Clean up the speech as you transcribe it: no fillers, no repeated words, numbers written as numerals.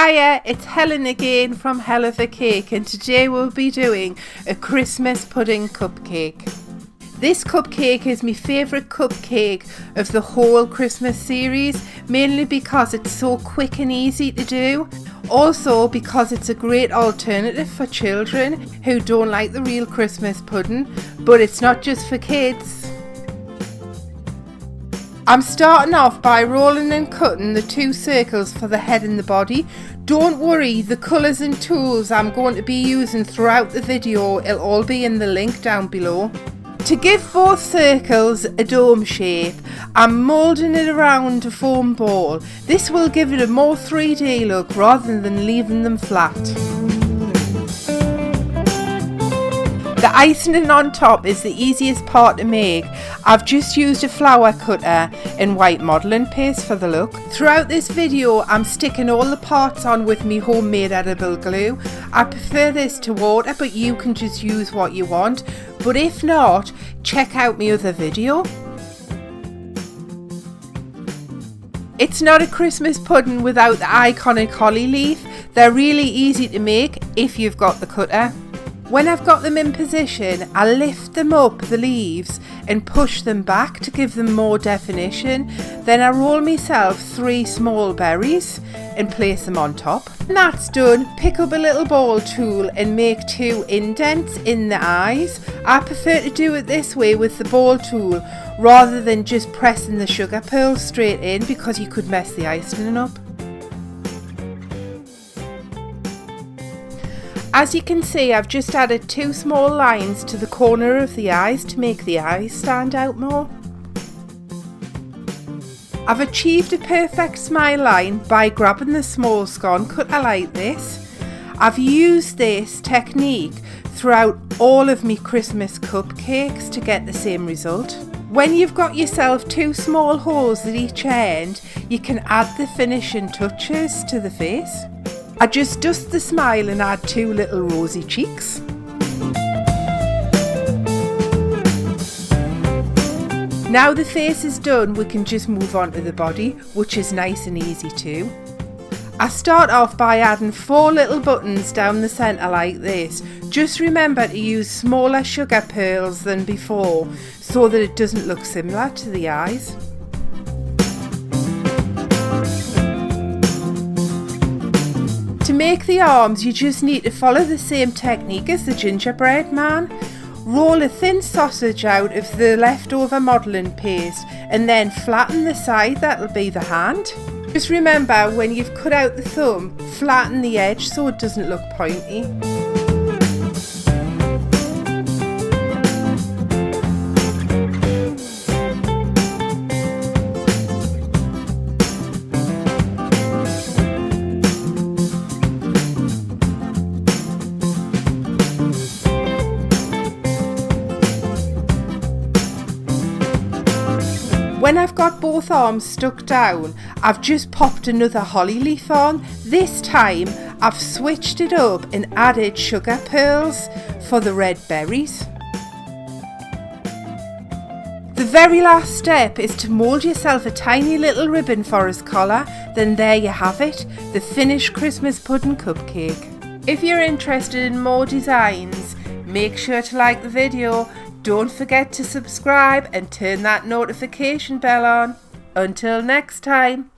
Hiya, it's Helen again from Hell of a Cake, and today we'll be doing a Christmas pudding cupcake. This cupcake is my favourite cupcake of the whole Christmas series, mainly because it's so quick and easy to do. Also because it's a great alternative for children who don't like the real Christmas pudding, but it's not just for kids. I'm starting off by rolling and cutting the 2 circles for the head and the body. Don't worry, the colours and tools I'm going to be using throughout the video, it'll all be in the link down below. To give both circles a dome shape, I'm moulding it around a foam ball. This will give it a more 3D look rather than leaving them flat. The icing on top is the easiest part to make. I've just used a flower cutter and white modelling paste for the look. Throughout this video I'm sticking all the parts on with me homemade edible glue. I prefer this to water, but you can just use what you want. But if not, check out my other video. It's not a Christmas pudding without the iconic holly leaf. They're really easy to make if you've got the cutter. When I've got them in position, I lift them up the leaves and push them back to give them more definition. Then I roll myself 3 small berries and place them on top. When that's done, pick up a little ball tool and make 2 indents in the eyes. I prefer to do it this way with the ball tool rather than just pressing the sugar pearls straight in, because you could mess the icing up. As you can see, I've just added 2 small lines to the corner of the eyes to make the eyes stand out more. I've achieved a perfect smile line by grabbing the small scone cutter like this. I've used this technique throughout all of my Christmas cupcakes to get the same result. When you've got yourself 2 small holes at each end, you can add the finishing touches to the face. I just dust the smile and add 2 little rosy cheeks. Now the face is done, we can just move on to the body, which is nice and easy too. I start off by adding 4 little buttons down the centre like this. Just remember to use smaller sugar pearls than before so that it doesn't look similar to the eyes. To make the arms, you just need to follow the same technique as the gingerbread man. Roll a thin sausage out of the leftover modelling paste and then flatten the side, that'll be the hand. Just remember, when you've cut out the thumb, flatten the edge so it doesn't look pointy. When I've got both arms stuck down, I've just popped another holly leaf on. This time I've switched it up and added sugar pearls for the red berries. The very last step is to mould yourself a tiny little ribbon for his collar. Then there you have it, the finished Christmas pudding cupcake. If you're interested in more designs, make sure to like the video. Don't forget to subscribe and turn that notification bell on. Until next time.